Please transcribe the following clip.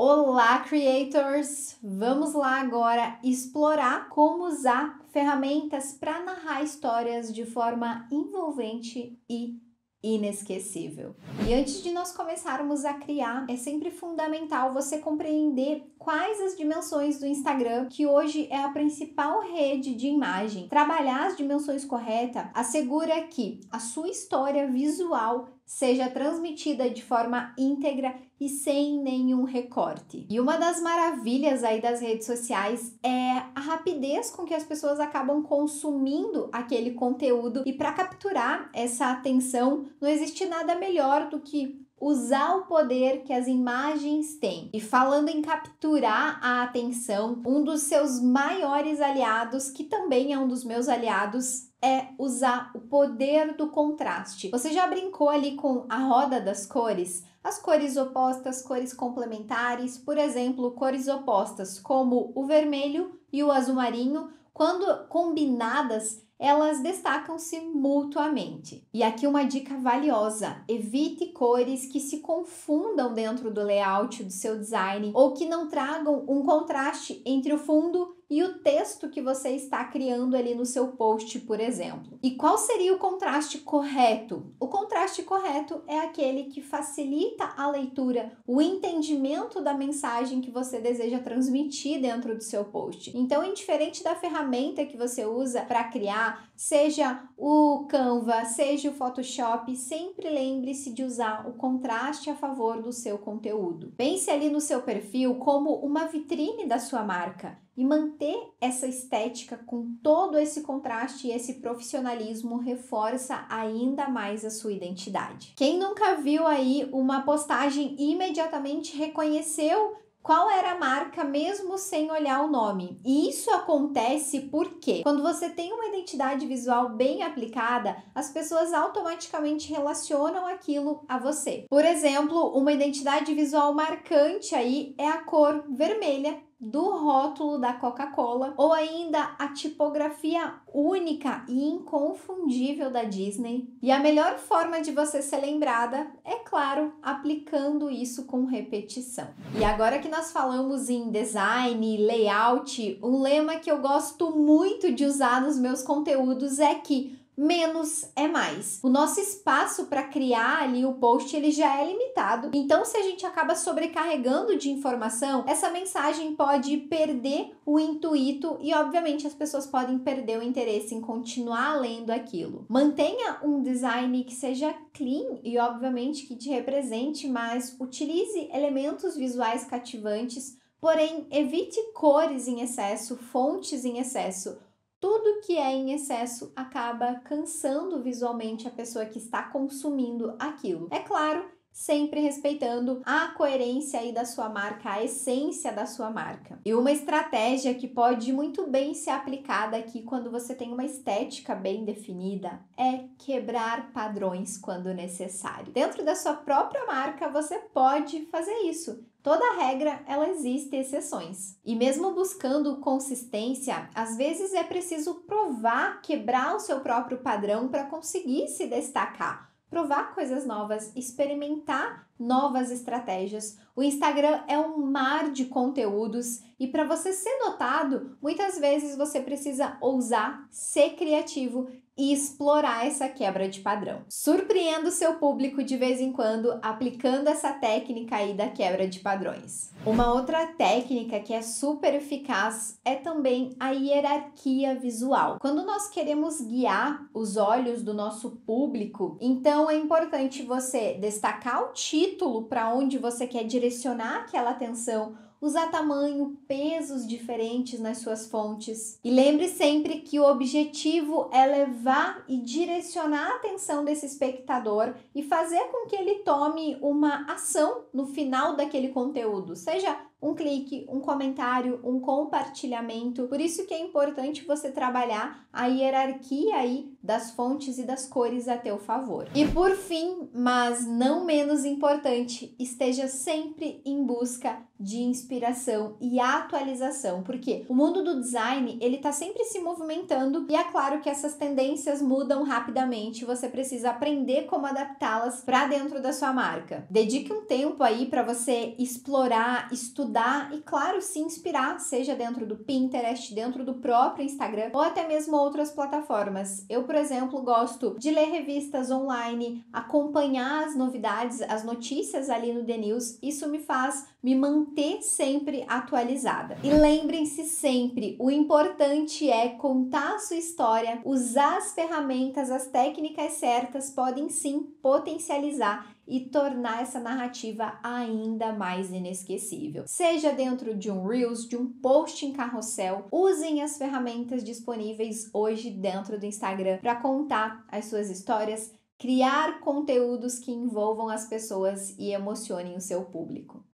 Olá, creators! Vamos lá agora explorar como usar ferramentas para narrar histórias de forma envolvente e inesquecível. E antes de nós começarmos a criar, é sempre fundamental você compreender quais as dimensões do Instagram, que hoje é a principal rede de imagem. Trabalhar as dimensões corretas assegura que a sua história visual seja transmitida de forma íntegra e sem nenhum recorte. E uma das maravilhas aí das redes sociais é a rapidez com que as pessoas acabam consumindo aquele conteúdo, e para capturar essa atenção não existe nada melhor do que usar o poder que as imagens têm. E falando em capturar a atenção, um dos seus maiores aliados, que também é um dos meus aliados, é usar o poder do contraste. Você já brincou ali com a roda das cores? As cores opostas, cores complementares, por exemplo, cores opostas como o vermelho e o azul marinho, quando combinadas, elas destacam-se mutuamente. E aqui uma dica valiosa: evite cores que se confundam dentro do layout do seu design ou que não tragam um contraste entre o fundo e o texto que você está criando ali no seu post, por exemplo. E qual seria o contraste correto? O contraste correto é aquele que facilita a leitura, o entendimento da mensagem que você deseja transmitir dentro do seu post. Então, indiferente da ferramenta que você usa para criar, seja o Canva, seja o Photoshop, sempre lembre-se de usar o contraste a favor do seu conteúdo. Pense ali no seu perfil como uma vitrine da sua marca, e manter essa estética com todo esse contraste e esse profissionalismo reforça ainda mais a sua identidade. Quem nunca viu aí uma postagem e imediatamente reconheceu qual era a marca mesmo sem olhar o nome? E isso acontece porque quando você tem uma identidade visual bem aplicada, as pessoas automaticamente relacionam aquilo a você. Por exemplo, uma identidade visual marcante aí é a cor vermelha do rótulo da Coca-Cola, ou ainda a tipografia única e inconfundível da Disney. E a melhor forma de você ser lembrada é, claro, aplicando isso com repetição. E agora que nós falamos em design, layout, um lema que eu gosto muito de usar nos meus conteúdos é que menos é mais. O nosso espaço para criar ali o post, ele já é limitado. Então, se a gente acaba sobrecarregando de informação, essa mensagem pode perder o intuito e, obviamente, as pessoas podem perder o interesse em continuar lendo aquilo. Mantenha um design que seja clean e, obviamente, que te represente, mas utilize elementos visuais cativantes, porém, evite cores em excesso, fontes em excesso. Tudo que é em excesso acaba cansando visualmente a pessoa que está consumindo aquilo. É claro, sempre respeitando a coerência aí da sua marca, a essência da sua marca. E uma estratégia que pode muito bem ser aplicada aqui quando você tem uma estética bem definida é quebrar padrões quando necessário. Dentro da sua própria marca, você pode fazer isso. Toda regra, ela existe exceções. E mesmo buscando consistência, às vezes é preciso provar, quebrar o seu próprio padrão para conseguir se destacar. Provar coisas novas, experimentar novas estratégias. O Instagram é um mar de conteúdos e para você ser notado, muitas vezes você precisa ousar, ser criativo e explorar essa quebra de padrão. Surpreenda o seu público de vez em quando aplicando essa técnica aí da quebra de padrões. Uma outra técnica que é super eficaz é também a hierarquia visual. Quando nós queremos guiar os olhos do nosso público, então é importante você destacar o título para onde você quer direcionar aquela atenção, usar tamanho, pesos diferentes nas suas fontes. E lembre sempre que o objetivo é levar e direcionar a atenção desse espectador e fazer com que ele tome uma ação no final daquele conteúdo, seja um clique, um comentário, um compartilhamento. Por isso que é importante você trabalhar a hierarquia aí das fontes e das cores a teu favor. E por fim, mas não menos importante, esteja sempre em busca de inspiração inspiração e atualização, porque o mundo do design, ele tá sempre se movimentando e é claro que essas tendências mudam rapidamente, você precisa aprender como adaptá-las para dentro da sua marca. Dedique um tempo aí para você explorar, estudar e, claro, se inspirar, seja dentro do Pinterest, dentro do próprio Instagram ou até mesmo outras plataformas. Eu, por exemplo, gosto de ler revistas online, acompanhar as novidades, as notícias ali no The News. Isso me faz me manter sempre atualizada. E lembrem-se sempre, o importante é contar a sua história, usar as ferramentas, as técnicas certas podem sim potencializar e tornar essa narrativa ainda mais inesquecível. Seja dentro de um Reels, de um post em carrossel, usem as ferramentas disponíveis hoje dentro do Instagram para contar as suas histórias, criar conteúdos que envolvam as pessoas e emocionem o seu público.